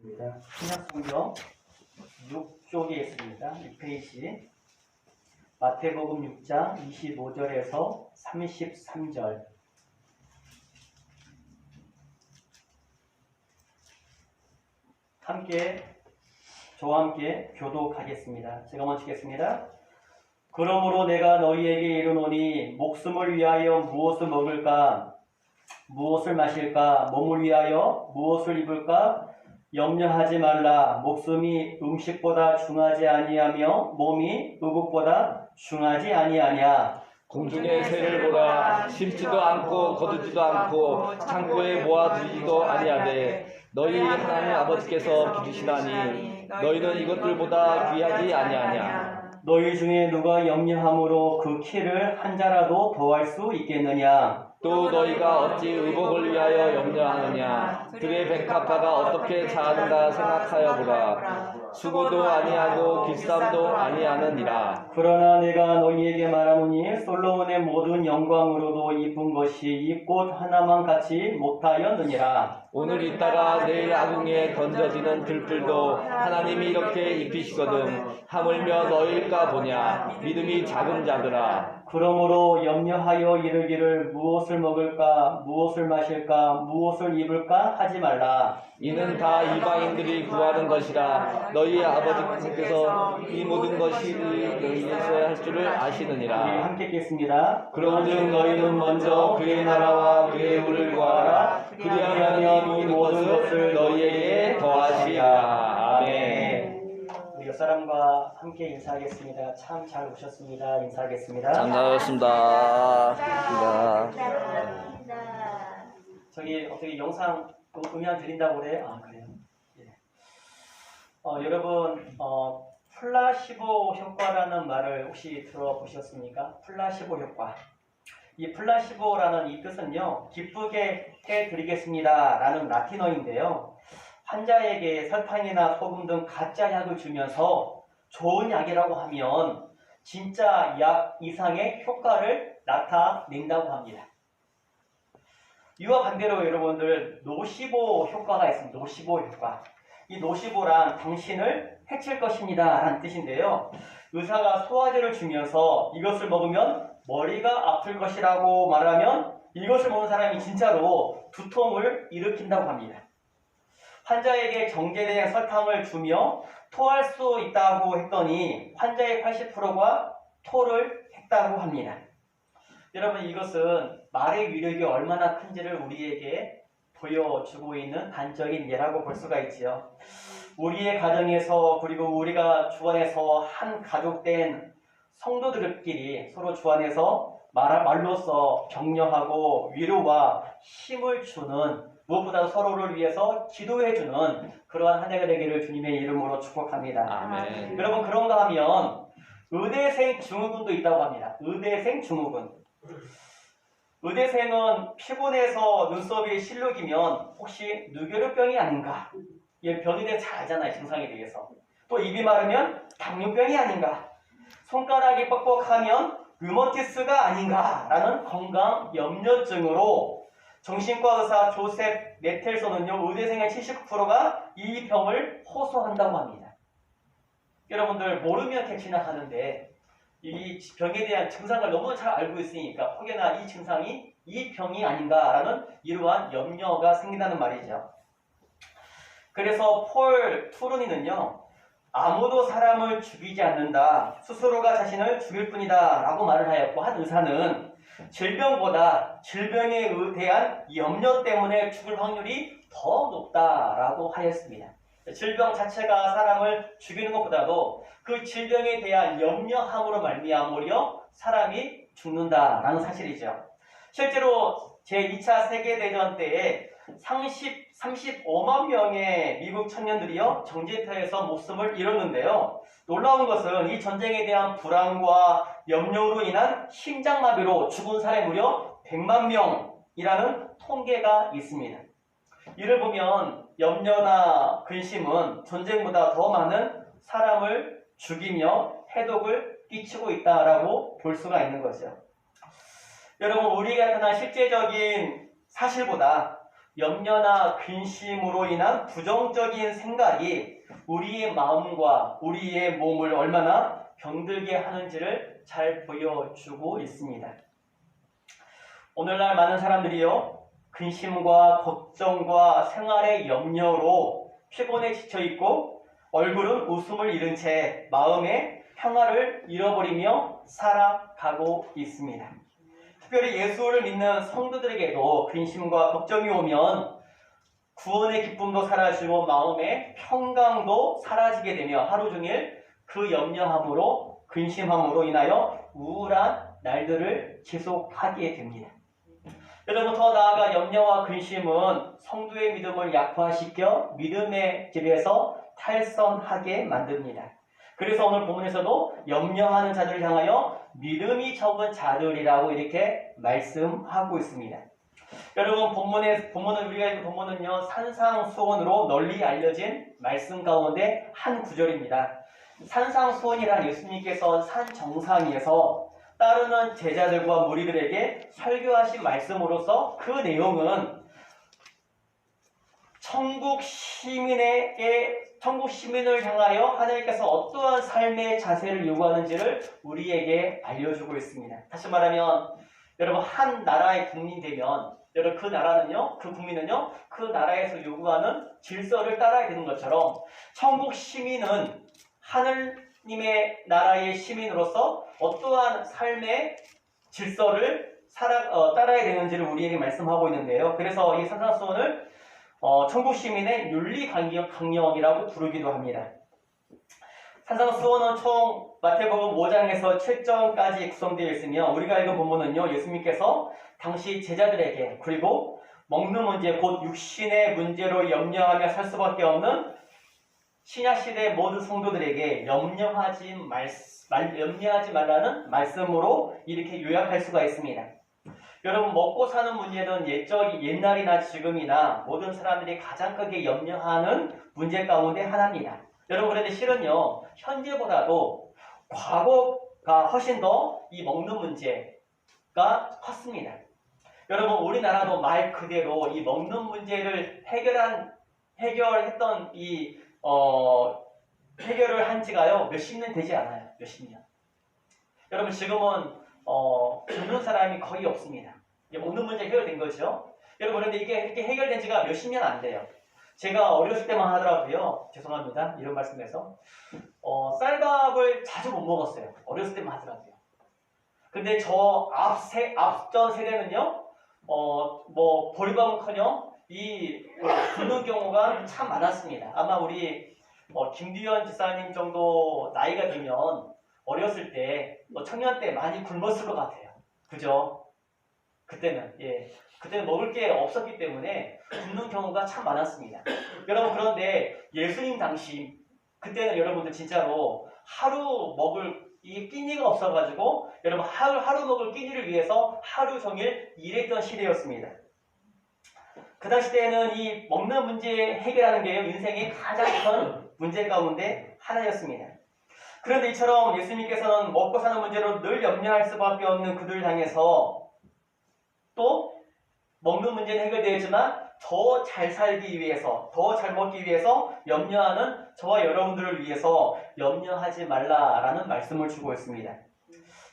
신약성경 6쪽에 있습니다. 6페이지. 마태복음 6장 25절에서 33절. 저와 함께 교독하겠습니다. 제가 먼저 읽겠습니다. 그러므로 내가 너희에게 이르노니 목숨을 위하여 무엇을 먹을까, 무엇을 마실까, 몸을 위하여 무엇을 입을까 염려하지 말라. 목숨이 음식보다 중하지 아니하며 몸이 의복보다 중하지 아니하냐. 공중의 새를 보라. 심지도 않고 거두지도 않고 창고에 모아두지도 아니하되 너희 하나님 아버지께서 기르시나니 너희는 이것들보다 귀하지 아니하냐. 너희 중에 누가 염려함으로 그 키를 한 자라도 더할 수 있겠느냐. 또 너희가 어찌 의복을 위하여 염려하느냐. 들의 백합화가 어떻게 자라는가 생각하여 보라. 수고도 아니하고 길쌈도 아니하느니라. 그러나 내가 너희에게 말하노니 솔로몬의 모든 영광으로도 이쁜 것이 이 꽃 하나만 같이 못하였느니라. 오늘 있다가 내일 아궁이에 던져지는 들풀도 하나님이 이렇게 입히시거든. 하물며 너희일까 보냐. 믿음이 작은 자들아. 그러므로 염려하여 이르기를 무엇을 먹을까, 무엇을 마실까, 무엇을 입을까 하지 말라. 이는 다 이방인들이 구하는 것이라. 너희 아버지께서 이 모든 것이 너희에서 할 줄을 아시느니라. 우리 함께 읽겠습니다. 그런즉 너희는 먼저 그의 나라와 그의 의를 구하라. 그리하면 이 모든 것을 너희에게 더하시리라. 아멘. 우리 옆사람과 함께 인사하겠습니다. 참 잘 오셨습니다. 인사하겠습니다. 감사합니다. 저기 어떻게 영상 음향 드린다고 그래? 아, 그래요? 예. 여러분 플라시보 효과라는 말을 혹시 들어보셨습니까? 플라시보 효과. 이 플라시보라는 이 뜻은요, 기쁘게 해드리겠습니다 라는 라틴어인데요, 환자에게 설탕이나 소금 등 가짜 약을 주면서 좋은 약이라고 하면 진짜 약 이상의 효과를 나타낸다고 합니다. 이와 반대로 여러분들 노시보 효과가 있습니다. 노시보 효과. 이 노시보란 당신을 해칠 것입니다 라는 뜻인데요, 의사가 소화제를 주면서 이것을 먹으면 머리가 아플 것이라고 말하면 이것을 먹는 사람이 진짜로 두통을 일으킨다고 합니다. 환자에게 정제된 설탕을 주며 토할 수 있다고 했더니 환자의 80%가 토를 했다고 합니다. 여러분, 이것은 말의 위력이 얼마나 큰지를 우리에게 보여주고 있는 단적인 예라고 볼 수가 있지요. 우리의 가정에서, 그리고 우리가 주 안에서 한 가족된 성도들끼리 서로 주 안에서 말로써 격려하고 위로와 힘을 주는, 무엇보다 서로를 위해서 기도해주는 그러한 한 해가 되기를 주님의 이름으로 축복합니다. 아멘. 여러분, 그런가 하면 의대생 증후군도 있다고 합니다. 의대생 증후군. 의대생은 피곤해서 눈썹이 실룩이면 혹시 뇌결핵병이 아닌가? 이 변이대 잘 알잖아요, 증상에 대해서. 또 입이 마르면 당뇨병이 아닌가? 손가락이 뻑뻑하면 류머티스가 아닌가라는 건강 염려증으로 정신과 의사 조셉 네텔손은요, 의대생의 79%가 이 병을 호소한다고 합니다. 여러분들 모르면 대치나 하는데 이 병에 대한 증상을 너무 잘 알고 있으니까 혹여나 이 증상이 이 병이 아닌가라는 이러한 염려가 생긴다는 말이죠. 그래서 폴 투르니는요, 아무도 사람을 죽이지 않는다, 스스로가 자신을 죽일 뿐이다 라고 말을 하였고, 한 의사는 질병보다 질병에 대한 염려 때문에 죽을 확률이 더 높다라고 하였습니다. 질병 자체가 사람을 죽이는 것보다도 그 질병에 대한 염려함으로 말미암으려 사람이 죽는다라는 사실이죠. 실제로 제2차 세계대전 때에 35만 명의 미국 청년들이요, 전쟁터에서 목숨을 잃었는데요, 놀라운 것은 이 전쟁에 대한 불안과 염려로 인한 심장마비로 죽은 사람이 무려 100만 명이라는 통계가 있습니다. 이를 보면 염려나 근심은 전쟁보다 더 많은 사람을 죽이며 해독을 끼치고 있다라고 볼 수가 있는 거죠. 여러분, 우리가 나타난 실제적인 사실보다 염려나 근심으로 인한 부정적인 생각이 우리의 마음과 우리의 몸을 얼마나 병들게 하는지를 잘 보여주고 있습니다. 오늘날 많은 사람들이요, 근심과 걱정과 생활의 염려로 피곤에 지쳐있고 얼굴은 웃음을 잃은 채 마음의 평화를 잃어버리며 살아가고 있습니다. 특별히 예수를 믿는 성도들에게도 근심과 걱정이 오면 구원의 기쁨도 사라지고 마음의 평강도 사라지게 되며 하루 종일 그 염려함으로 근심함으로 인하여 우울한 날들을 지속하게 됩니다. 여러분, 더 나아가 염려와 근심은 성도의 믿음을 약화시켜 믿음의 길에서 탈선하게 만듭니다. 그래서 오늘 본문에서도 염려하는 자들을 향하여 믿음이 적은 자들이라고 이렇게 말씀하고 있습니다. 여러분, 본문은 우리가 읽은 본문은요, 산상수훈으로 널리 알려진 말씀 가운데 한 구절입니다. 산상수훈이란 예수님께서 산 정상에서 따르는 제자들과 무리들에게 설교하신 말씀으로서 그 내용은 천국 시민을 향하여 하나님께서 어떠한 삶의 자세를 요구하는지를 우리에게 알려주고 있습니다. 다시 말하면 여러분, 한 나라의 국민 되면 여러분, 그 나라는요, 그 국민은요, 그 나라에서 요구하는 질서를 따라야 되는 것처럼 천국 시민은 하늘님의 나라의 시민으로서 어떠한 삶의 질서를 따라야 되는지를 우리에게 말씀하고 있는데요. 그래서 이 산상수훈을 천국 시민의 윤리 강령이라고 부르기도 합니다. 산상수훈은 총 마태복음 5장에서 7장까지 구성되어 있으며 우리가 읽은 본문은요, 예수님께서 당시 제자들에게 그리고 먹는 문제, 곧 육신의 문제로 염려하며 살 수밖에 없는 신약시대 모든 성도들에게 염려하지 말라는 말씀으로 이렇게 요약할 수가 있습니다. 여러분, 먹고 사는 문제는 옛날이나 지금이나 모든 사람들이 가장 크게 염려하는 문제 가운데 하나입니다. 여러분, 그런데 실은요, 현재보다도 과거가 훨씬 더 이 먹는 문제가 컸습니다. 여러분, 우리나라도 말 그대로 이 먹는 문제를 해결했던 해결을 한 지가요, 몇십 년 되지 않아요. 몇십 년. 여러분, 지금은 굶는 사람이 거의 없습니다. 먹는 문제 해결된 거죠. 여러분, 그런데 이게 이렇게 해결된 지가 몇십 년 안 돼요. 제가 어렸을 때만 하더라고요. 죄송합니다. 이런 말씀에서. 쌀밥을 자주 못 먹었어요. 어렸을 때만 하더라고요. 근데 저 앞전 세대는요, 보리밥은커녕 굶는 경우가 참 많았습니다. 아마 우리 김두현 지사님 정도 나이가 되면 어렸을 때, 청년 때 많이 굶었을 것 같아요. 그죠? 그때는 먹을 게 없었기 때문에 굶는 경우가 참 많았습니다. 여러분, 그런데 예수님 당시, 그때는 여러분들 진짜로 하루 먹을 이 끼니가 없어가지고 여러분 하루 먹을 끼니를 위해서 하루 종일 일했던 시대였습니다. 그 당시 때는 이 먹는 문제 해결하는 게 인생의 가장 큰 문제 가운데 하나였습니다. 그런데 이처럼 예수님께서는 먹고 사는 문제로 늘 염려할 수밖에 없는 그들을 향해서 또 먹는 문제는 해결되었지만 더 잘 살기 위해서, 더 잘 먹기 위해서 염려하는 저와 여러분들을 위해서 염려하지 말라라는 말씀을 주고 있습니다.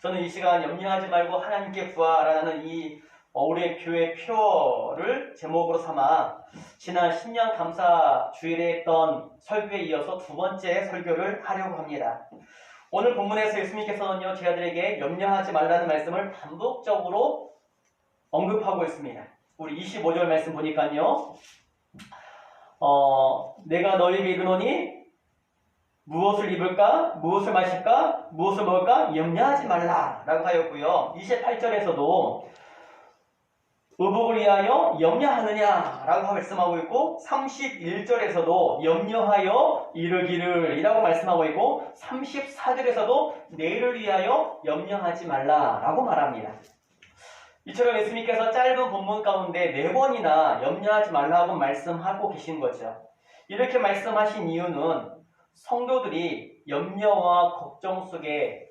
저는 이 시간 염려하지 말고 하나님께 구하라는 우리 교회 표를 제목으로 삼아 지난 신년 감사 주일에 했던 설교에 이어서 두 번째 설교를 하려고 합니다. 오늘 본문에서 예수님께서는요, 제자들에게 염려하지 말라는 말씀을 반복적으로 언급하고 있습니다. 우리 25절 말씀 보니까요, 내가 너희에게 이르노니 무엇을 입을까, 무엇을 마실까, 무엇을 먹을까 염려하지 말라 라고 하였고요. 28절에서도 의복을 위하여 염려하느냐 라고 말씀하고 있고, 31절에서도 염려하여 이르기를 이라고 말씀하고 있고, 34절에서도 내일을 위하여 염려하지 말라 라고 말합니다. 이처럼 예수님께서 짧은 본문 가운데 4번이나 염려하지 말라고 말씀하고 계신 거죠. 이렇게 말씀하신 이유는 성도들이 염려와 걱정 속에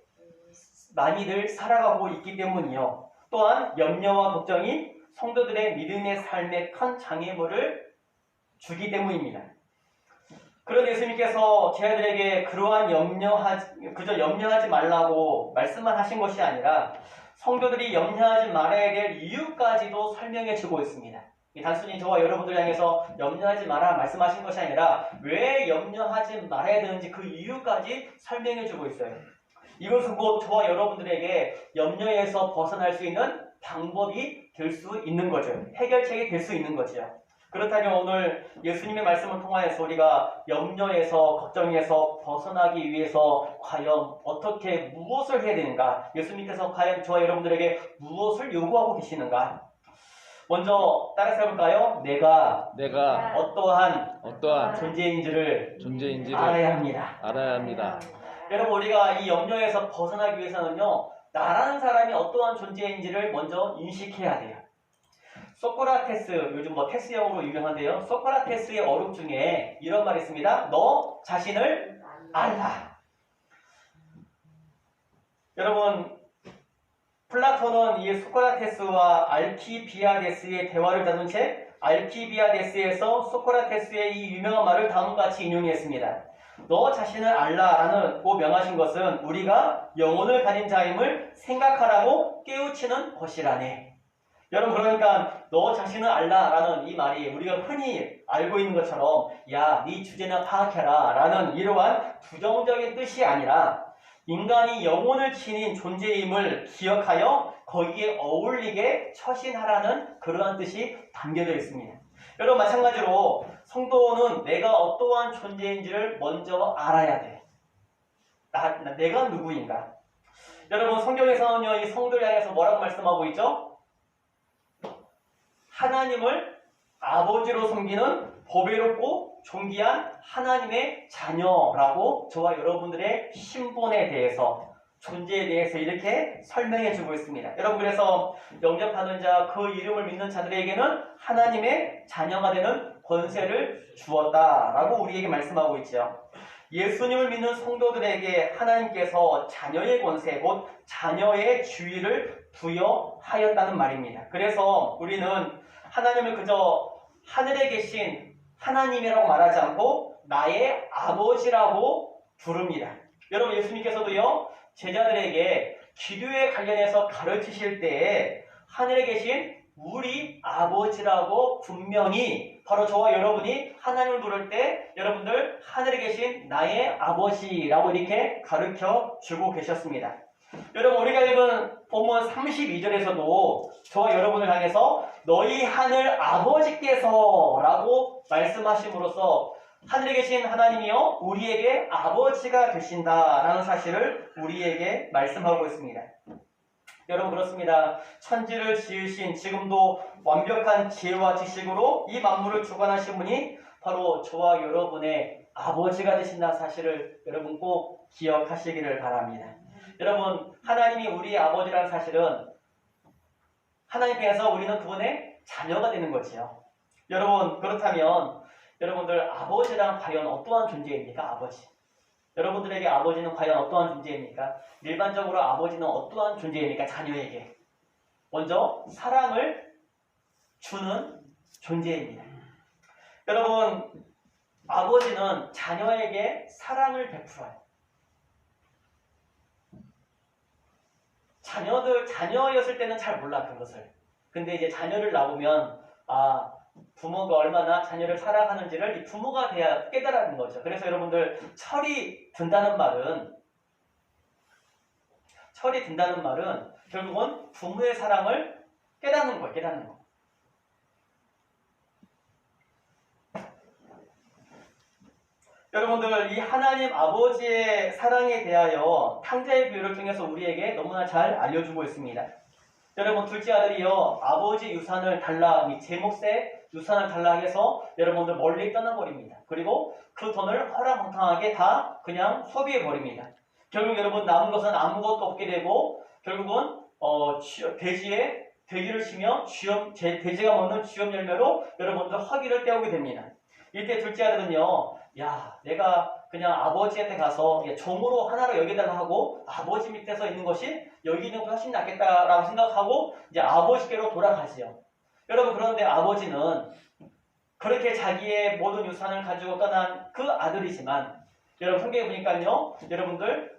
많이들 살아가고 있기 때문이요. 또한 염려와 걱정이 성도들의 믿음의 삶에 큰 장애물을 주기 때문입니다. 그런 예수님께서 제 아들에게 그러한 그저 염려하지 말라고 말씀만 하신 것이 아니라 성도들이 염려하지 말아야 될 이유까지도 설명해 주고 있습니다. 단순히 저와 여러분들 향해서 염려하지 마라 말씀하신 것이 아니라 왜 염려하지 말아야 되는지 그 이유까지 설명해 주고 있어요. 이것은 곧 저와 여러분들에게 염려에서 벗어날 수 있는 방법이 될 수 있는 거죠. 해결책이 될 수 있는 거죠. 그렇다면 오늘 예수님의 말씀을 통하여서 우리가 염려에서 걱정에서 벗어나기 위해서 과연 어떻게 무엇을 해야 되는가? 예수님께서 과연 저와 여러분들에게 무엇을 요구하고 계시는가? 먼저 따라서 해볼까요? 내가 어떠한 존재인지를 알아야 합니다. 여러분 우리가 이 염려에서 벗어나기 위해서는요. 나라는 사람이 어떠한 존재인지를 먼저 인식해야 돼요. 소크라테스, 요즘 테스형으로 유명한데요. 소크라테스의 어록 중에 이런 말이 있습니다. 너 자신을 알라. 여러분 플라톤은 이 소크라테스와 알키비아데스의 대화를 다룬 책 알키비아데스에서 소크라테스의 이 유명한 말을 다음과 같이 인용했습니다. 너 자신을 알라라는 고 명하신 것은 우리가 영혼을 가진 자임을 생각하라고 깨우치는 것이라네. 여러분 그러니까 너 자신을 알라라는 이 말이 우리가 흔히 알고 있는 것처럼 야, 네 주제나 파악해라 라는 이러한 부정적인 뜻이 아니라 인간이 영혼을 지닌 존재임을 기억하여 거기에 어울리게 처신하라는 그러한 뜻이 담겨져 있습니다. 여러분 마찬가지로 성도는 내가 어떠한 존재인지를 먼저 알아야 돼. 내가 누구인가? 여러분 성경에서는요 이 성도를 향해서 뭐라고 말씀하고 있죠? 하나님을 아버지로 섬기는 보배롭고 존귀한 하나님의 자녀라고 저와 여러분들의 신분에 대해서 존재에 대해서 이렇게 설명해 주고 있습니다. 여러분 그래서 영접하는 자 그 이름을 믿는 자들에게는 하나님의 자녀가 되는 권세를 주었다라고 우리에게 말씀하고 있죠. 예수님을 믿는 성도들에게 하나님께서 자녀의 권세 곧 자녀의 주의를 부여하였다는 말입니다. 그래서 우리는 하나님을 그저 하늘에 계신 하나님이라고 말하지 않고 나의 아버지라고 부릅니다. 여러분 예수님께서도요 제자들에게 기도에 관련해서 가르치실 때에 하늘에 계신 우리 아버지라고 분명히 바로 저와 여러분이 하나님을 부를 때 여러분들 하늘에 계신 나의 아버지라고 이렇게 가르쳐 주고 계셨습니다. 여러분 우리가 읽은 본문 32절에서도 저와 여러분을 향해서 너희 하늘 아버지께서 라고 말씀하심으로써 하늘에 계신 하나님이요 우리에게 아버지가 되신다라는 사실을 우리에게 말씀하고 있습니다. 여러분 그렇습니다. 천지를 지으신 지금도 완벽한 지혜와 지식으로 이 만물을 주관하신 분이 바로 저와 여러분의 아버지가 되신다는 사실을 여러분 꼭 기억하시기를 바랍니다. 여러분 하나님이 우리의 아버지라는 사실은 하나님께서 우리는 그분의 자녀가 되는 거지요. 여러분 그렇다면 여러분들 아버지란 과연 어떠한 존재입니까? 아버지. 여러분들에게 아버지는 과연 어떠한 존재입니까? 일반적으로 아버지는 어떠한 존재입니까? 자녀에게. 먼저 사랑을 주는 존재입니다. 여러분 아버지는 자녀에게 사랑을 베풀어요. 자녀였을 때는 잘 몰라 그것을. 근데 이제 자녀를 낳으면 부모가 얼마나 자녀를 사랑하는지를 이 부모가 돼야 깨달는 거죠. 그래서 여러분들 철이 든다는 말은 결국은 부모의 사랑을 깨닫는 거예요. 깨닫는 거. 여러분들 이 하나님 아버지의 사랑에 대하여 탕자의 비유를 통해서 우리에게 너무나 잘 알려주고 있습니다. 여러분 둘째 아들이요 아버지 유산을 달라 제 몫의 유산을 달라 해서 여러분들 멀리 떠나버립니다. 그리고 그 돈을 허랑방탕하게 다 그냥 소비해버립니다. 결국 여러분 남은 것은 아무것도 없게 되고 결국은 돼지를 치며 돼지가 먹는 쥐염 열매로 여러분들 허기를 때우게 됩니다. 이때 둘째 아들은요 내가 그냥 아버지한테 가서 종으로 하나로 여기다가 하고 아버지 밑에서 있는 것이 여기 있는 것이 훨씬 낫겠다라고 생각하고 이제 아버지께로 돌아가지요. 여러분 그런데 아버지는 그렇게 자기의 모든 유산을 가지고 떠난 그 아들이지만 여러분 성경에 보니까요. 여러분들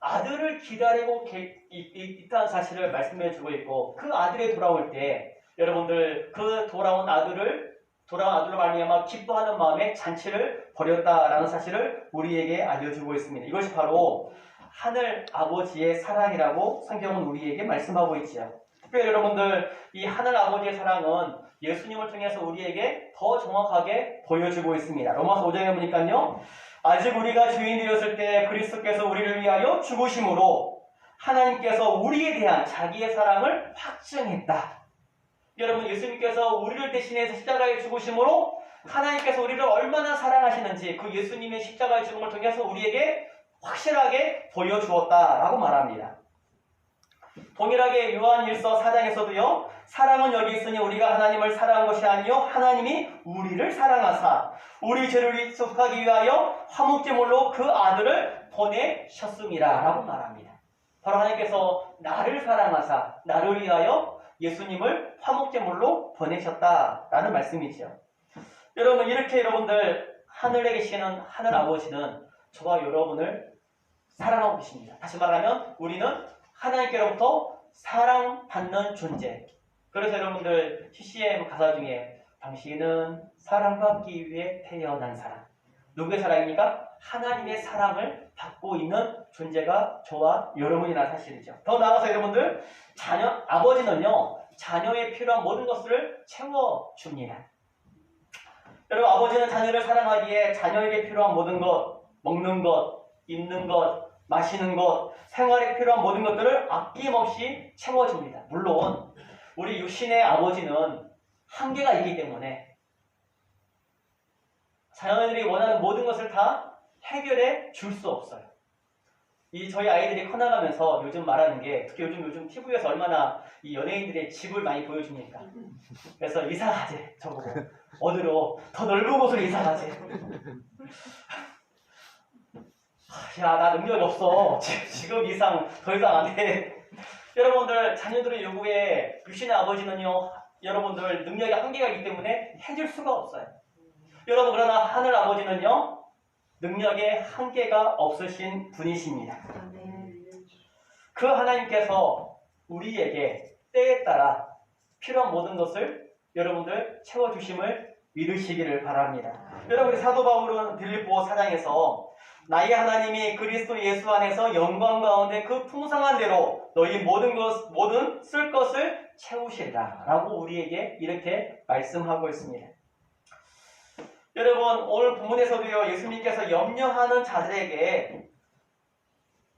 아들을 기다리고 있다는 사실을 말씀해 주고 있고 그 아들이 돌아올 때 여러분들 그 돌아온 아들로 말미암아 기뻐하는 마음에 잔치를 벌였다라는 사실을 우리에게 알려주고 있습니다. 이것이 바로 하늘 아버지의 사랑이라고 성경은 우리에게 말씀하고 있지요. 특별히 여러분들 이 하늘 아버지의 사랑은 예수님을 통해서 우리에게 더 정확하게 보여주고 있습니다. 로마서 5장에 보니까요. 아직 우리가 죄인이 되었을 때 그리스도께서 우리를 위하여 죽으심으로 하나님께서 우리에 대한 자기의 사랑을 확증했다. 여러분 예수님께서 우리를 대신해서 십자가에 죽으심으로 하나님께서 우리를 얼마나 사랑하시는지 그 예수님의 십자가의 죽음을 통해서 우리에게 확실하게 보여주었다라고 말합니다. 동일하게 요한 1서 4장에서도요. 사랑은 여기 있으니 우리가 하나님을 사랑한 것이 아니요 하나님이 우리를 사랑하사 우리 죄를 속하기 위하여 화목제물로 그 아들을 보내셨음이라 라고 말합니다. 바로 하나님께서 나를 사랑하사 나를 위하여 예수님을 화목제물로 보내셨다라는 말씀이죠. 여러분 이렇게 여러분들 하늘에 계시는 하늘 아버지는 저와 여러분을 사랑하고 계십니다. 다시 말하면 우리는 하나님께로부터 사랑받는 존재. 그래서 여러분들 CCM 가사 중에 당신은 사랑받기 위해 태어난 사람. 누구의 사랑입니까? 하나님의 사랑을 받고 있는 존재가 저와 여러분이라는 사실이죠. 더 나아가서 여러분들 아버지는요 자녀에 필요한 모든 것을 채워줍니다. 여러분 아버지는 자녀를 사랑하기에 자녀에게 필요한 모든 것, 먹는 것, 입는 것, 마시는 것, 생활에 필요한 모든 것들을 아낌없이 채워줍니다. 물론 우리 육신의 아버지는 한계가 있기 때문에 자녀들이 원하는 모든 것을 다 해결해 줄 수 없어요. 저희 아이들이 커나가면서 요즘 말하는 게 특히 요즘 TV에서 얼마나 이 연예인들의 집을 많이 보여주니까 그래서 이사 가재 저보고 어디로 더 넓은 곳으로 이사 가재. 야, 나 능력이 없어. 지금 이상 더 이상 안 돼. 여러분들 자녀들의 요구에 육신의 아버지는요 여러분들 능력의 한계가 있기 때문에 해줄 수가 없어요. 여러분 그러나 하늘 아버지는요 능력의 한계가 없으신 분이십니다. 그 하나님께서 우리에게 때에 따라 필요한 모든 것을 여러분들 채워주심을 믿으시기를 바랍니다. 여러분 사도 바울은 빌립보 4장에서 나의 하나님이 그리스도 예수 안에서 영광 가운데 그 풍성한 대로 너희 모든 쓸 것을 채우시리라 라고 우리에게 이렇게 말씀하고 있습니다. 여러분 오늘 본문에서도요 예수님께서 염려하는 자들에게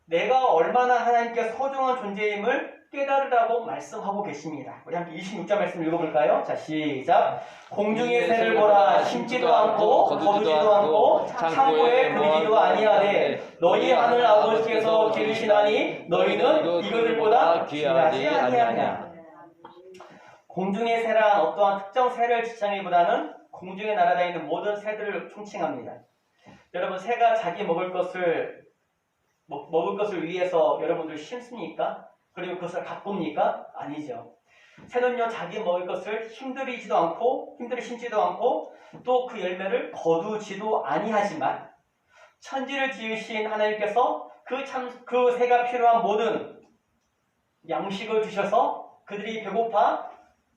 내가 얼마나 하나님께 소중한 존재임을 깨달으라고 말씀하고 계십니다. 우리 함께 26절 말씀 읽어볼까요? 자 시작. 공중의 새를 보라 심지도 않고 거두지도 않고 창고에 버리지도 아니하되 너희 하늘 아버지께서 기르시나니 너희는 이것들보다 귀하지 아니하냐. 공중의 새란 어떠한 특정 새를 지칭하기보다는 공중에 날아다니는 모든 새들을 총칭합니다. 여러분 새가 자기 먹을 것을 위해서 여러분들 심습니까? 그리고 그것을 가꿉니까? 아니죠. 새는요 자기 먹을 것을 힘들이 심지도 않고 또 그 열매를 거두지도 아니하지만 천지를 지으신 하나님께서 그 새가 필요한 모든 양식을 주셔서 그들이 배고파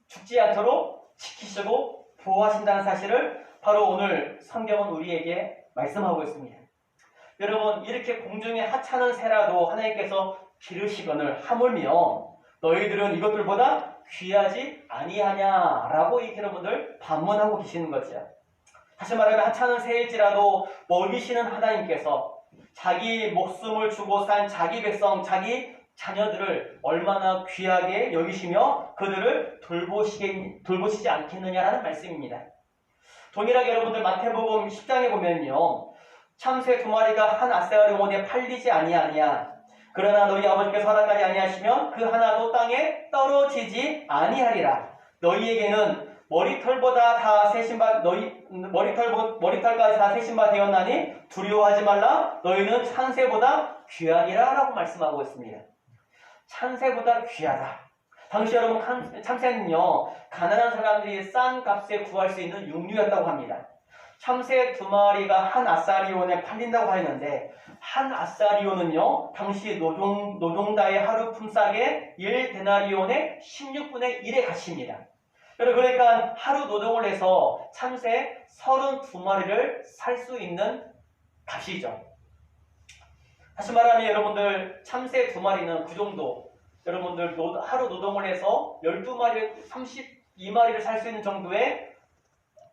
죽지 않도록 지키시고 보호하신다는 사실을 바로 오늘 성경은 우리에게 말씀하고 있습니다. 여러분 이렇게 공중에 하찮은 새라도 하나님께서 기르시거늘 하물며 너희들은 이것들보다 귀하지 아니하냐라고 이 여러분들 반문하고 계시는 거죠. 다시 말하면 하찮은 새일지라도 먹이시는 하나님께서 자기 목숨을 주고 산 자기 백성, 자기 자녀들을 얼마나 귀하게 여기시며 그들을 돌보시지 않겠느냐라는 말씀입니다. 동일하게 여러분들 마태복음 10장에 보면요. 참새 2마리가 한 아세아리 원에 팔리지 아니하냐. 그러나 너희 아버지께서 허락하지 아니하시면 그 하나도 땅에 떨어지지 아니하리라. 너희에게는 머리털까지 다 세신 바 되었나니 두려워하지 말라. 너희는 찬새보다 귀하니라 라고 말씀하고 있습니다. 찬새보다 귀하다. 당시 여러분 참새는요 가난한 사람들이 싼 값에 구할 수 있는 육류였다고 합니다. 참새 2마리가 한 아사리온에 팔린다고 하였는데 한 아사리온은요 당시 노동자의 하루 품삯의 1데나리온의 16분의 1의 가치입니다. 그러니까 하루 노동을 해서 참새 32마리를 살 수 있는 값이죠. 다시 말하면 여러분들 참새 2마리는 그 정도, 여러분들 하루 노동을 해서 12마리, 32마리를 살 수 있는 정도의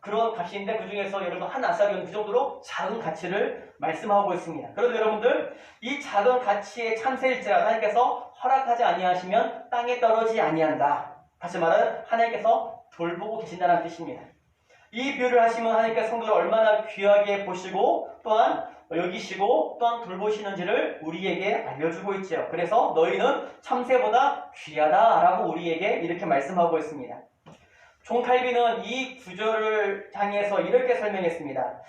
그런 값인데 그 중에서 여러분 한 아사리온 그 정도로 작은 가치를 말씀하고 있습니다. 그런데 여러분들 이 작은 가치의 참새일지라도 하나님께서 허락하지 아니하시면 땅에 떨어지지 아니한다. 다시 말하면 하나님께서 돌보고 계신다는 뜻입니다. 이 비유를 하시면 하나님께서 성도를 얼마나 귀하게 보시고 또한 여기시고 또한 돌보시는지를 우리에게 알려주고 있죠. 그래서 너희는 참새보다 귀하다라고 우리에게 이렇게 말씀하고 있습니다. 존 칼빈은 이 구절을 향해서 이렇게 설명했습니다.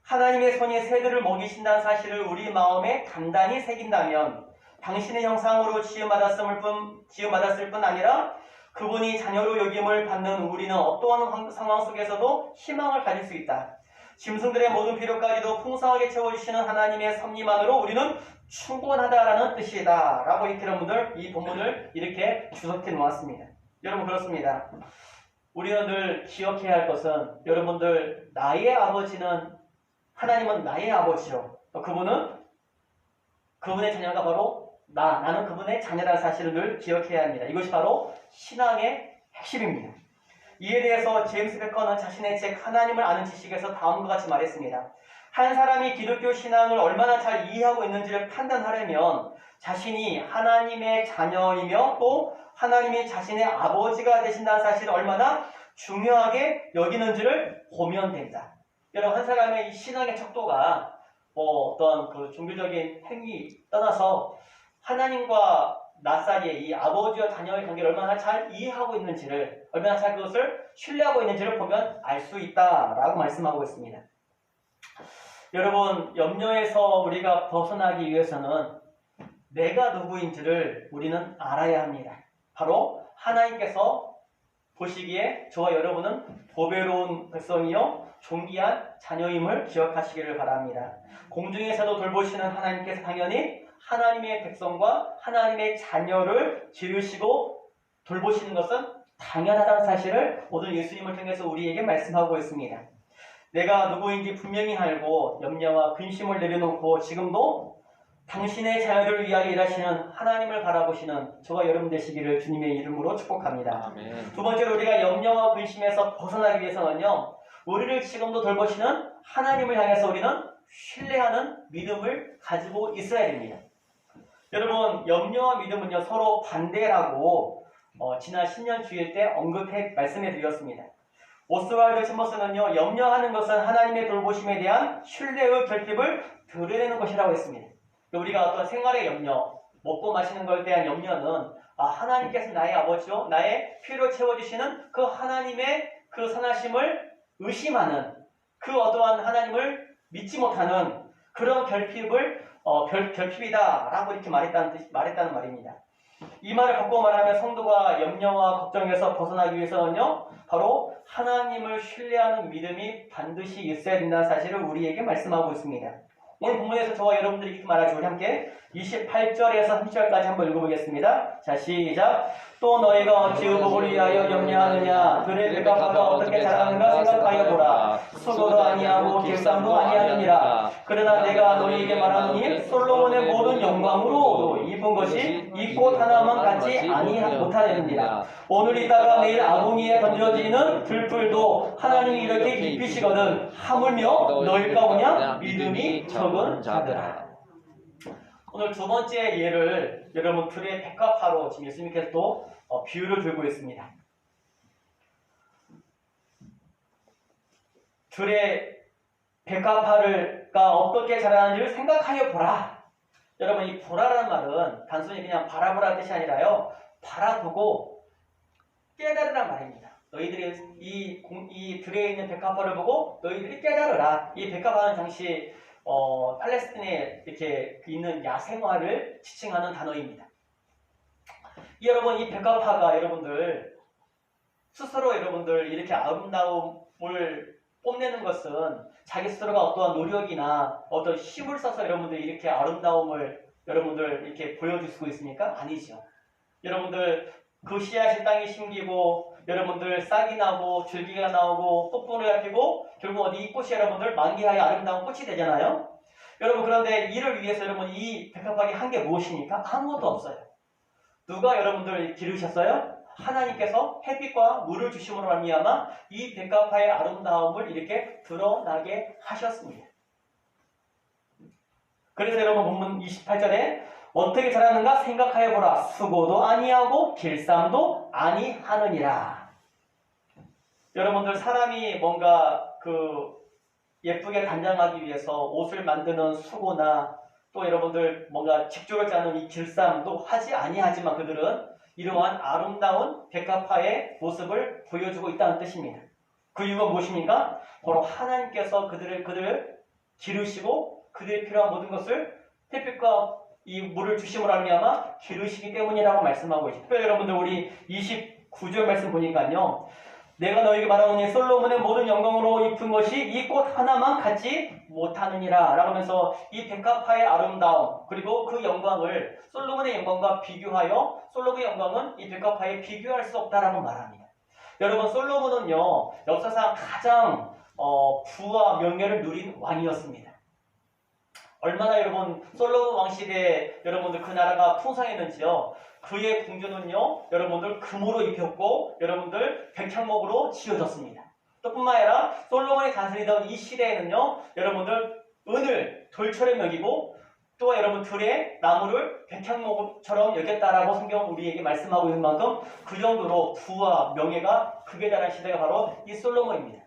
하나님의 손이 새들을 먹이신다는 사실을 우리 마음에 단단히 새긴다면 당신의 형상으로 지음받았을 뿐 아니라 그분이 자녀로 여김을 받는 우리는 어떠한 상황 속에서도 희망을 가질 수 있다. 짐승들의 모든 필요까지도 풍성하게 채워주시는 하나님의 섭리만으로 우리는 충분하다라는 뜻이다 라고 이렇게 여러분들 이 본문을 이렇게 주석해 놓았습니다. 여러분 그렇습니다. 우리는 늘 기억해야 할 것은 여러분들 나의 아버지는 하나님은 나의 아버지요. 그분의 자녀가 바로 나는 그분의 자녀라는 사실을 늘 기억해야 합니다. 이것이 바로 신앙의 핵심입니다. 이에 대해서 제임스 베커는 자신의 책 하나님을 아는 지식에서 다음과 같이 말했습니다. 한 사람이 기독교 신앙을 얼마나 잘 이해하고 있는지를 판단하려면 자신이 하나님의 자녀이며 또 하나님이 자신의 아버지가 되신다는 사실을 얼마나 중요하게 여기는지를 보면 된다. 여러분 한 사람의 이 신앙의 척도가 어떤 그 종교적인 행위 떠나서 하나님과 나 사이의 이 아버지와 자녀의 관계를 얼마나 잘 이해하고 있는지를 얼마나 잘 그것을 신뢰하고 있는지를 보면 알 수 있다라고 말씀하고 있습니다. 여러분 염려에서 우리가 벗어나기 위해서는 내가 누구인지를 우리는 알아야 합니다. 바로 하나님께서 보시기에 저와 여러분은 보배로운 백성이요 존귀한 자녀임을 기억하시기를 바랍니다. 공중에서도 돌보시는 하나님께서 당연히 하나님의 백성과 하나님의 자녀를 기르시고 돌보시는 것은 당연하다는 사실을 오늘 예수님을 통해서 우리에게 말씀하고 있습니다. 내가 누구인지 분명히 알고 염려와 근심을 내려놓고 지금도 당신의 자녀를 위하여 일하시는 하나님을 바라보시는 저와 여러분 되시기를 주님의 이름으로 축복합니다. 아멘. 두 번째로 우리가 염려와 근심에서 벗어나기 위해서는요. 우리를 지금도 돌보시는 하나님을 향해서 우리는 신뢰하는 믿음을 가지고 있어야 됩니다. 여러분 염려와 믿음은요 서로 반대라고 지난 신년 주일 때 말씀해 드렸습니다. 오스왈드 챔버스는요 염려하는 것은 하나님의 돌보심에 대한 신뢰의 결핍을 드러내는 것이라고 했습니다. 우리가 어떤 생활의 염려, 먹고 마시는 것에 대한 염려는 하나님께서 나의 아버지요 나의 필요를 채워주시는 그 하나님의 그 선하심을 의심하는 그 어떠한 하나님을 믿지 못하는 그런 결핍이다라고 이렇게 말했다는 말입니다. 이 말을 바꿔 말하면 성도가 염려와 걱정에서 벗어나기 위해서는요 바로 하나님을 신뢰하는 믿음이 반드시 있어야 된다는 사실을 우리에게 말씀하고 있습니다. 오늘 본문에서 저와 여러분들이 이렇게 말하죠. 우리 함께 28절에서 30절까지 한번 읽어보겠습니다. 자 시작. 또 너희가 어찌 의복을 위하여 염려하느냐. 들의 백합화가 어떻게 자라는가 생각하여 보라. 수고도 아니하고 길쌈도 아니하느니라. 그러나 내가 너희에게 말하노니 솔로몬의 모든 영광으로 입은 것이 이 꽃 하나만 같지 못하느니라. 오늘 있다가 내일 아궁이에 던져지는 들불도 하나님이 이렇게 입히시거든 하물며 너희 가오냐 믿음이 적은 자들아. 오늘 두 번째 예를 여러분 들의 백합화로 지금 예수님께서 또 비유를 들고 있습니다. 들의 백합화가 어떻게 자라는지를 생각하여 보라. 여러분 이 보라라는 말은 단순히 그냥 바라보라는 뜻이 아니라요. 바라보고 깨달으란 말입니다. 너희들이 이 들에 있는 백합화를 보고 너희들이 깨달으라. 이 백합화는 당시 팔레스틴에 이렇게 있는 야생화를 지칭하는 단어입니다. 여러분 이 백합화가 여러분들 스스로 여러분들 이렇게 아름다움을 뽐내는 것은 자기 스스로가 어떠한 노력이나 어떤 힘을 써서 여러분들 이렇게 아름다움을 여러분들 이렇게 보여줄 수 있습니까? 아니죠. 여러분들 그 씨앗이 땅에 심기고 여러분들 싹이 나고 줄기가 나오고 꽃분을 피고 결국 어디 이 꽃이 여러분들 만개하여 아름다운 꽃이 되잖아요. 여러분 그런데 이를 위해서 여러분 이 백합화가 한 게 무엇입니까? 아무것도 없어요. 누가 여러분들 기르셨어요? 하나님께서 햇빛과 물을 주심으로 말미암아 이 백합화의 아름다움을 이렇게 드러나게 하셨습니다. 그래서 여러분 본문 28절에 어떻게 자라는가 생각하여 보라. 수고도 아니하고 길쌈도 아니하느니라. 여러분들 사람이 뭔가 예쁘게 단장하기 위해서 옷을 만드는 수고나 또 여러분들 뭔가 직조를 짜는 이 길쌈도 하지 아니하지만 그들은 이러한 아름다운 백합화의 모습을 보여주고 있다는 뜻입니다. 그 이유가 무엇입니까? 바로 하나님께서 그들을 기르시고 그들이 필요한 모든 것을 햇빛과 이 물을 주심으로 말미암아 기르시기 때문이라고 말씀하고 있죠. 특별히 여러분들 우리 29절 말씀 보니까요. 내가 너에게 말하오니 솔로몬의 모든 영광으로 입은 것이 이 꽃 하나만 갖지 못하느니라 라고 하면서 이 백합화의 아름다움 그리고 그 영광을 솔로몬의 영광과 비교하여 솔로몬의 영광은 이 백합화에 비교할 수 없다라고 말합니다. 여러분 솔로몬은요 역사상 가장 부와 명예를 누린 왕이었습니다. 얼마나 여러분 솔로몬 왕 시대에 여러분들 그 나라가 풍성했는지요. 그의 궁전은요 여러분들 금으로 입혔고 여러분들 백향목으로 지어졌습니다. 또 뿐만 아니라 솔로몬이 다스리던 이 시대에는요 여러분들 은을 돌처럼 여기고 또 여러분 들의 나무를 백향목처럼 여겼다라고 성경은 우리에게 말씀하고 있는 만큼 그 정도로 부와 명예가 극에 달한 시대가 바로 이 솔로몬입니다.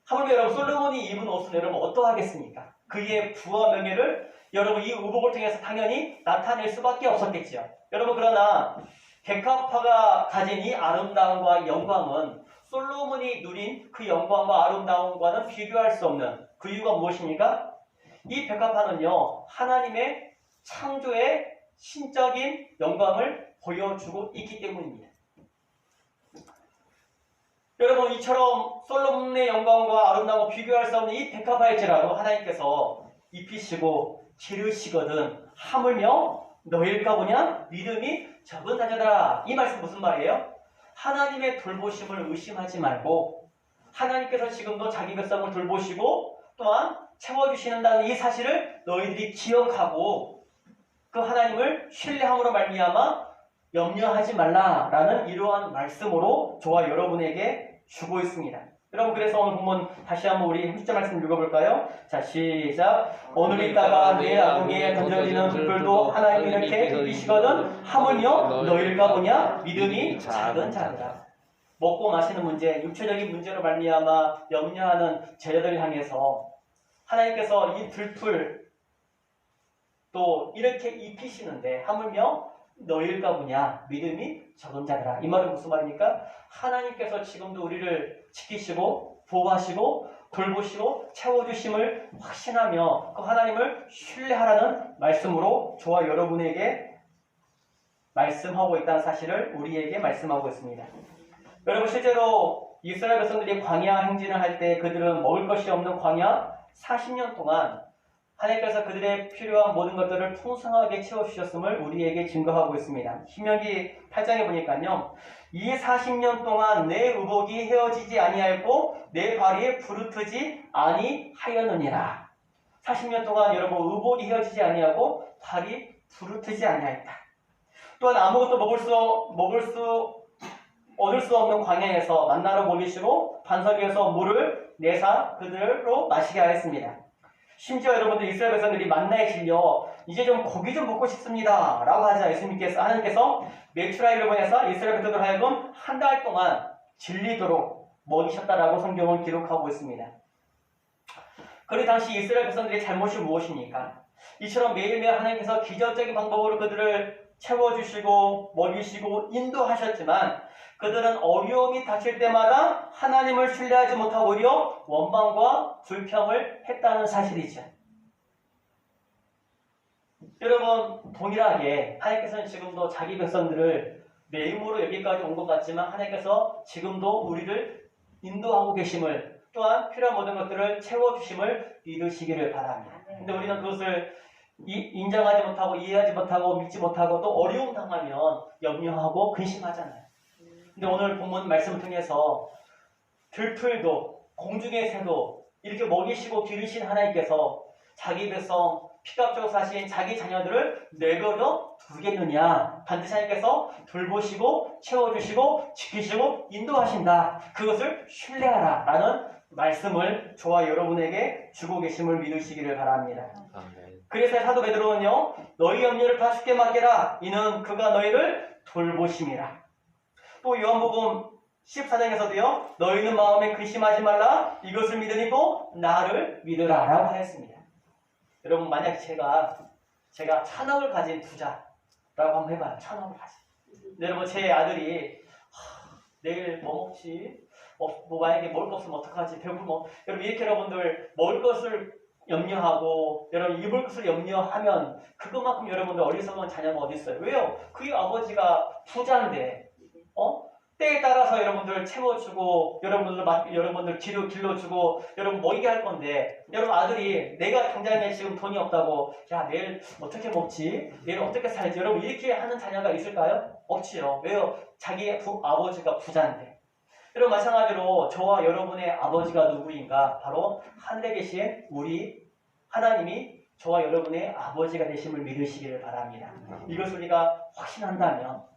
하물며 여러분 솔로몬이 입은 옷은 여러분 어떠하겠습니까? 그의 부와 명예를 여러분 이 의복을 통해서 당연히 나타낼 수밖에 없었겠지요. 여러분 그러나 백합화가 가진 이 아름다움과 영광은 솔로몬이 누린 그 영광과 아름다움과는 비교할 수 없는 그 이유가 무엇입니까? 이 백합화는요 하나님의 창조의 신적인 영광을 보여주고 있기 때문입니다. 여러분 이처럼 솔로몬의 영광과 아름다움과 비교할 수 없는 이 백합화일지라도 하나님께서 입히시고 기르시거든 하물며 너일까 보냐 믿음이 적은 자녀들아. 이 말씀 무슨 말이에요? 하나님의 돌보심을 의심하지 말고 하나님께서 지금도 자기 백성을 돌보시고 또한 채워주시는다는 이 사실을 너희들이 기억하고 그 하나님을 신뢰함으로 말미암아 염려하지 말라라는 이러한 말씀으로 저와 여러분에게 주고 있습니다. 여러분 그래서 오늘 본문 다시 한번 우리 10절 말씀 읽어볼까요? 자 시작. 오늘 있다가 내일 아궁이에 던져지는 불도 하나님이 이렇게 입히시거든 하물며 너희일까 보냐 믿음이 작은 자들아. 먹고 마시는 문제, 육체적인 문제로 말미암아 염려하는 제자들을 향해서 하나님께서 이 들풀 또 이렇게 입히시는데 하물며 너희일까 보냐 믿음이 적은 자들아. 이 말은 무슨 말입니까? 하나님께서 지금도 우리를 지키시고 보호하시고 돌보시고 채워주심을 확신하며 그 하나님을 신뢰하라는 말씀으로 저와 여러분에게 말씀하고 있다는 사실을 우리에게 말씀하고 있습니다. 여러분 실제로 이스라엘 백성들이 광야 행진을 할 때 그들은 먹을 것이 없는 광야 40년 동안 하나님께서 그들의 필요한 모든 것들을 풍성하게 채워주셨음을 우리에게 증거하고 있습니다. 신명기 8장에 보니까요. 이 40년 동안 내 의복이 헤어지지 아니하였고 내 발이 부르트지 아니하였느니라. 40년 동안 여러분 의복이 헤어지지 아니하고 발이 부르트지 아니하였다. 또한 아무것도 얻을 수 없는 광야에서 만나러 몰리시고 반석 위에서 물을 내사 그들로 마시게 하였습니다. 심지어 여러분들 이스라엘 백성들이 만나에 질려 이제 좀 고기 좀 먹고 싶습니다 라고 하자 하나님께서 메추라기를 보내서 이스라엘 백성들 하여금 한 달 동안 질리도록 먹이셨다라고 성경은 기록하고 있습니다. 그런데 당시 이스라엘 백성들의 잘못이 무엇입니까? 이처럼 매일매일 하나님께서 기적적인 방법으로 그들을 채워주시고 먹이시고 인도하셨지만 그들은 어려움이 닥칠 때마다 하나님을 신뢰하지 못하고 오히려 원망과 불평을 했다는 사실이죠. 여러분 동일하게 하나님께서는 지금도 자기 백성들을 매임으로 여기까지 온 것 같지만 하나님께서 지금도 우리를 인도하고 계심을 또한 필요한 모든 것들을 채워주심을 믿으시기를 바랍니다. 근데 우리는 그것을 인정하지 못하고 이해하지 못하고 믿지 못하고 또 어려움 당하면 염려하고 근심하잖아요. 근데 오늘 본문 말씀을 통해서 들풀도 공중의 새도 이렇게 먹이시고 기르신 하나님께서 자기 백성 피값주고 사신 자기 자녀들을 내버려 두겠느냐. 반드시 하나님께서 돌보시고 채워주시고 지키시고 인도하신다. 그것을 신뢰하라 라는 말씀을 저와 여러분에게 주고 계심을 믿으시기를 바랍니다. 아멘. 그래서 사도 베드로는요, 너희 염려를 다 주께 맡겨라. 이는 그가 너희를 돌보심이라. 또 요한복음 14장에서도요, 너희는 마음에 근심하지 말라. 이것을 믿으니 또 나를 믿으라 라고 하였습니다. 여러분, 만약 제가 1,000억을 가진 부자라고 한번 해봐요. 1,000억을 가진. 여러분, 제 아들이 내일 뭐 먹지? 뭐 만약에 먹을 거 없으면 어떡하지? 배고프면 여러분, 이렇게 여러분들 먹을 것을 염려하고 여러분 입을 것을 염려하면 그것만큼 여러분들 어리석은 자녀가 어디 있어요? 왜요? 그게 아버지가 부자인데 때에 따라서 여러분들 채워주고 여러분들 길러주고 여러분 먹이게 할 건데 여러분 아들이 내가 당장에 지금 돈이 없다고 야 내일 어떻게 먹지? 내일 어떻게 살지? 여러분 이렇게 하는 자녀가 있을까요? 없지요. 왜요? 자기 아버지가 부자인데. 여러분 마찬가지로 저와 여러분의 아버지가 누구인가? 바로 하늘에 계신 우리 하나님이 저와 여러분의 아버지가 되심을 믿으시기를 바랍니다. 이것을 우리가 확신한다면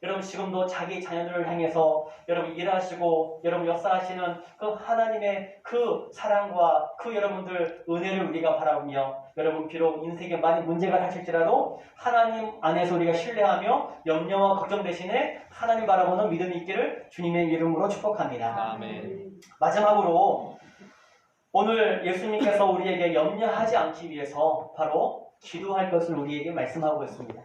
여러분 지금도 자기 자녀들을 향해서 여러분 일하시고 여러분 역사하시는 그 하나님의 그 사랑과 그 여러분들 은혜를 우리가 바라보며 여러분 비록 인생에 많은 문제가 닥칠지라도 하나님 안에서 우리가 신뢰하며 염려와 걱정 대신에 하나님 바라보는 믿음이 있기를 주님의 이름으로 축복합니다. 아멘. 마지막으로 오늘 예수님께서 우리에게 염려하지 않기 위해서 바로 기도할 것을 우리에게 말씀하고 있습니다.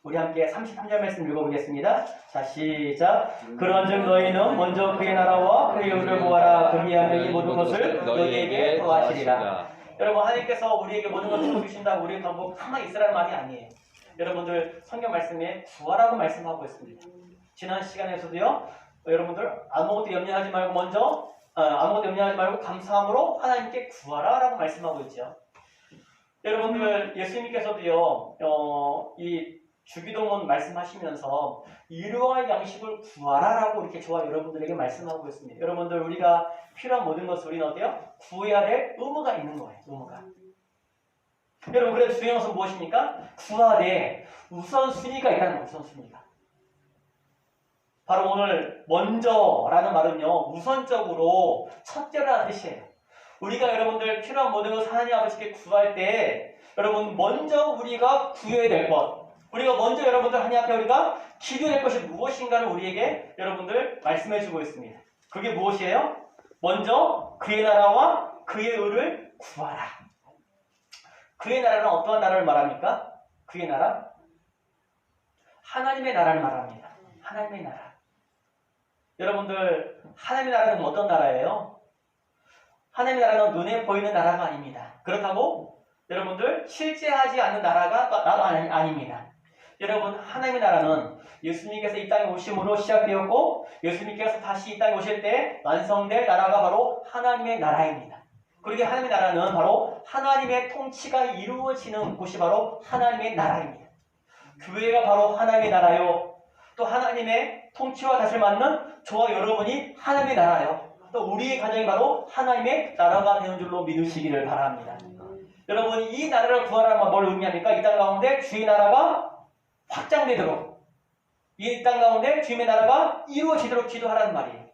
우리 함께 33절 말씀 읽어보겠습니다. 자, 시작. 그런즉 너희는 먼저 그의 나라와 그의 의를 구하라. 그리하면 이 모든 것을 너희에게 더하시리라. 여러분 하나님께서 우리에게 모든 것을 주신다고 우리 전부 가만히 있으라는 말이 아니에요. 여러분들 성경 말씀에 구하라고 말씀하고 있습니다. 지난 시간에서도요. 여러분들 아무것도 염려하지 말고 먼저 아무것도 염려하지 말고 감사함으로 하나님께 구하라 라고 말씀하고 있죠. 여러분들 예수님께서도요. 이 주기도문 말씀하시면서 일용할 양식을 구하라 라고 이렇게 저와 여러분들에게 말씀하고 있습니다. 여러분들 우리가 필요한 모든 것을 우리는 어때요? 구해야 될 의무가 있는 거예요. 의무가. 여러분 그래서 중요한 것은 무엇입니까? 구하되 우선순위가 있다는 거예요. 우선순위가. 바로 오늘 먼저라는 말은요. 우선적으로 첫째라는 뜻이에요. 우리가 여러분들 필요한 모든 것을 하나님 아버지께 구할 때 여러분 먼저 우리가 구해야 될 것 우리가 먼저 여러분들 하나님 앞에 우리가 기도할 것이 무엇인가를 우리에게 여러분들 말씀해주고 있습니다. 그게 무엇이에요? 먼저 그의 나라와 그의 의를 구하라. 그의 나라는 어떠한 나라를 말합니까? 그의 나라? 하나님의 나라를 말합니다. 하나님의 나라. 여러분들 하나님의 나라는 어떤 나라예요? 하나님의 나라는 눈에 보이는 나라가 아닙니다. 그렇다고 여러분들 실제하지 않는 나라가 아닙니다. 여러분 하나님의 나라는 예수님께서 이 땅에 오심으로 시작되었고 예수님께서 다시 이 땅에 오실 때 완성될 나라가 바로 하나님의 나라입니다. 그리고 하나님의 나라는 바로 하나님의 통치가 이루어지는 곳이 바로 하나님의 나라입니다. 교회가 바로 하나님의 나라요. 또 하나님의 통치와 탓을 맞는 저와 여러분이 하나님의 나라요. 또 우리의 가정이 바로 하나님의 나라가 되는 줄로 믿으시기를 바랍니다. 여러분 이 나라를 구하라는 건 뭘 의미합니까? 이 땅 가운데 주의 나라가 확장되도록 이 땅 가운데 주님의 나라가 이루어지도록 기도하라는 말이에요.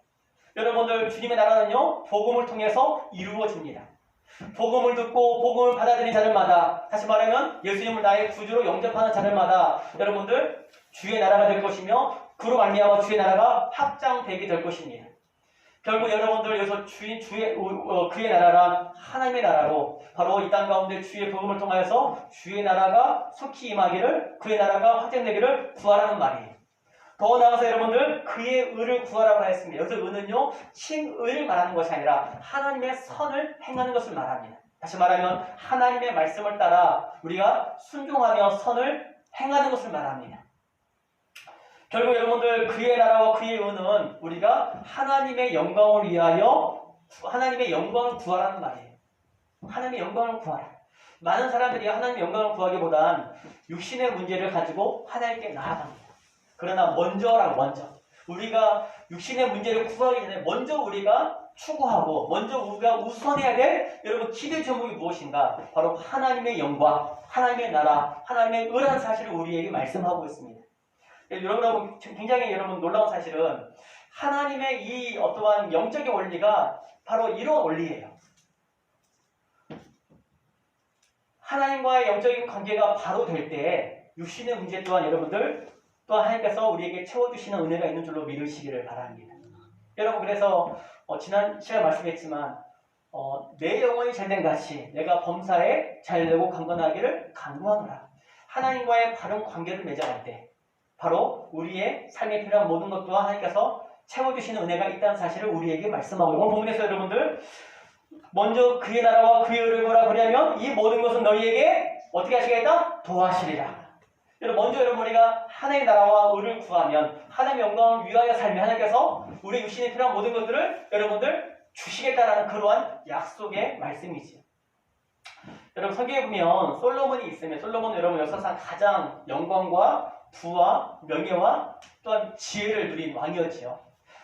여러분들 주님의 나라는요 복음을 통해서 이루어집니다. 복음을 듣고 복음을 받아들인 자들마다 다시 말하면 예수님을 나의 구주로 영접하는 자들마다 여러분들 주의 나라가 될 것이며 그로 말미암아 주의 나라가 확장되게 될 것입니다. 결국 여러분들 여기서 그의 나라란 하나님의 나라로 바로 이 땅 가운데 주의 복음을 통하여서 주의 나라가 속히 임하기를 그의 나라가 확장되기를 구하라는 말이에요. 더 나아가서 여러분들 그의 의를 구하라고 하였습니다. 여기서 의는요 칭의를 말하는 것이 아니라 하나님의 선을 행하는 것을 말합니다. 다시 말하면 하나님의 말씀을 따라 우리가 순종하며 선을 행하는 것을 말합니다. 결국 여러분들 그의 나라와 그의 의는 우리가 하나님의 영광을 위하여 하나님의 영광을 구하라는 말이에요. 하나님의 영광을 구하라. 많은 사람들이 하나님의 영광을 구하기보단 육신의 문제를 가지고 하나님께 나아갑니다. 그러나 먼저 우리가 육신의 문제를 구하기 전에 먼저 우리가 추구하고 먼저 우리가 우선해야 될 여러분 기대 제목이 무엇인가? 바로 하나님의 영광, 하나님의 나라, 하나님의 의라는 사실을 우리에게 말씀하고 있습니다. 여러분 굉장히 여러분 놀라운 사실은 하나님의 이 어떠한 영적인 원리가 바로 이런 원리예요. 하나님과의 영적인 관계가 바로 될 때 육신의 문제 또한 여러분들 또한 하나님께서 우리에게 채워주시는 은혜가 있는 줄로 믿으시기를 바랍니다. 여러분 그래서 지난 시간에 말씀했지만 내 영혼이 잘된 같이 내가 범사에 잘되고 강건하기를 간구하노라. 하나님과의 바른 관계를 맺어갈 때 바로 우리의 삶에 필요한 모든 것 또한 하나님께서 채워주시는 은혜가 있다는 사실을 우리에게 말씀하고 오늘 본문에서 여러분들 먼저 그의 나라와 그의 의를 구하라 그러면 이 모든 것은 너희에게 어떻게 하시겠다? 도와주시리라. 먼저 여러분 우리가 하나님의 나라와 의를 구하면 하나님의 영광을 위하여 살면 하나님께서 우리 육신에 필요한 모든 것들을 여러분들 주시겠다라는 그러한 약속의 말씀이지요. 여러분 성경에 보면 솔로몬이 있으면 솔로몬은 여러분 역사상 가장 영광과 부와 명예와 또한 지혜를 누린 왕이었지요.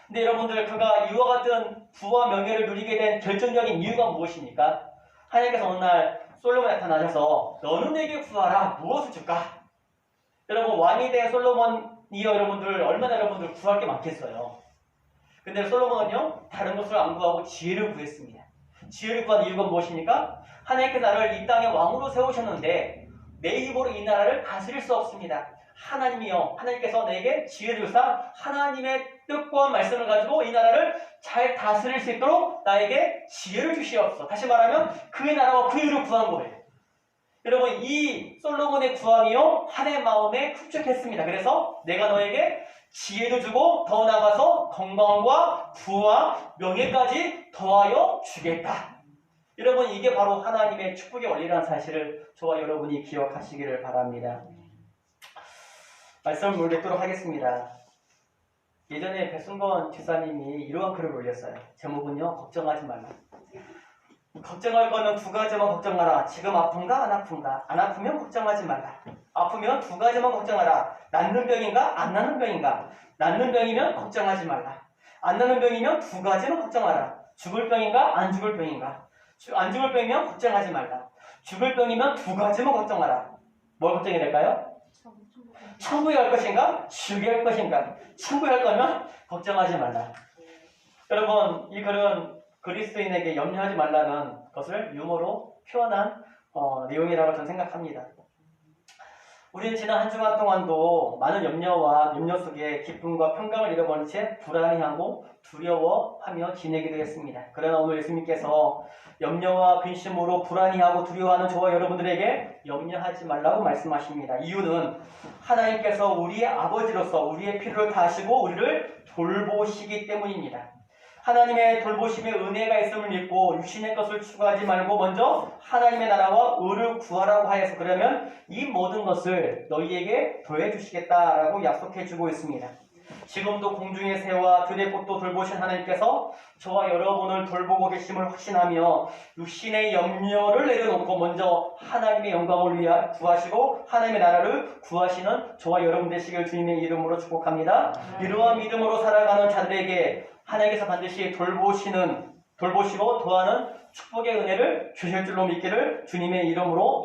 근데 여러분들 그가 이와 같은 부와 명예를 누리게 된 결정적인 이유가 무엇입니까? 하나님께서 어느 날 솔로몬에 나타나셔서 너는 내게 구하라. 무엇을 줄까? 여러분 왕이 된 솔로몬이요 여러분들 얼마나 여러분들 구할 게 많겠어요. 근데 솔로몬은요 다른 것을 안 구하고 지혜를 구했습니다. 지혜를 구한 이유가 무엇입니까? 하나님께서 나를 이 땅에 왕으로 세우셨는데 내 힘으로 이 나라를 다스릴 수 없습니다. 하나님이요 하나님께서 내게 지혜를 주사 하나님의 뜻과 말씀을 가지고 이 나라를 잘 다스릴 수 있도록 나에게 지혜를 주시옵소서. 다시 말하면 그의 나라와 그의 의를 구한 거예요. 여러분 이 솔로몬의 구함이요 하나님의 마음에 흡족했습니다. 그래서 내가 너에게 지혜도 주고 더 나아가서 건강과 부와 명예까지 더하여 주겠다. 여러분 이게 바로 하나님의 축복의 원리라는 사실을 저와 여러분이 기억하시기를 바랍니다. 말씀을 맺도록 하겠습니다. 예전에 배순건 지사님이 이러한 글을 올렸어요. 제목은요 걱정하지 말라. 걱정할 거는 두 가지만 걱정하라. 지금 아픈가 안 아픈가? 안 아프면 걱정하지 말라. 아프면 두 가지만 걱정하라. 낫는 병인가 안 낫는 병인가? 낫는 병이면 걱정하지 말라. 안 낫는 병이면 두 가지만 걱정하라. 죽을 병인가 안 죽을 병인가? 안 죽을 병이면 걱정하지 말라. 죽을 병이면 두 가지만 걱정하라. 뭘 걱정해야 될까요? 천국에 갈 것인가? 죽게 할 것인가? 천국에 갈 거면 걱정하지 말라. 여러분 이 글은 그리스도인에게 염려하지 말라는 것을 유머로 표현한 내용이라고 저는 생각합니다. 우리는 지난 한 주간 동안도 많은 염려와 염려 속에 기쁨과 평강을 잃어버린 채 불안해하고 두려워하며 지내기도 했습니다. 그러나 오늘 예수님께서 염려와 근심으로 불안해하고 두려워하는 저와 여러분들에게 염려하지 말라고 말씀하십니다. 이유는 하나님께서 우리의 아버지로서 우리의 필요를 다하시고 우리를 돌보시기 때문입니다. 하나님의 돌보심의 은혜가 있음을 믿고 육신의 것을 추구하지 말고 먼저 하나님의 나라와 의를 구하라고 하여서 그러면 이 모든 것을 너희에게 더해주시겠다라고 약속해주고 있습니다. 지금도 공중의 새와 들의 꽃도 돌보신 하나님께서 저와 여러분을 돌보고 계심을 확신하며 육신의 염려를 내려놓고 먼저 하나님의 영광을 위해 구하시고 하나님의 나라를 구하시는 저와 여러분 되시길 주님의 이름으로 축복합니다. 이러한 믿음으로 살아가는 자들에게 하나님께서 반드시 돌보시고 도하는 축복의 은혜를 주실 줄로 믿기를 주님의 이름으로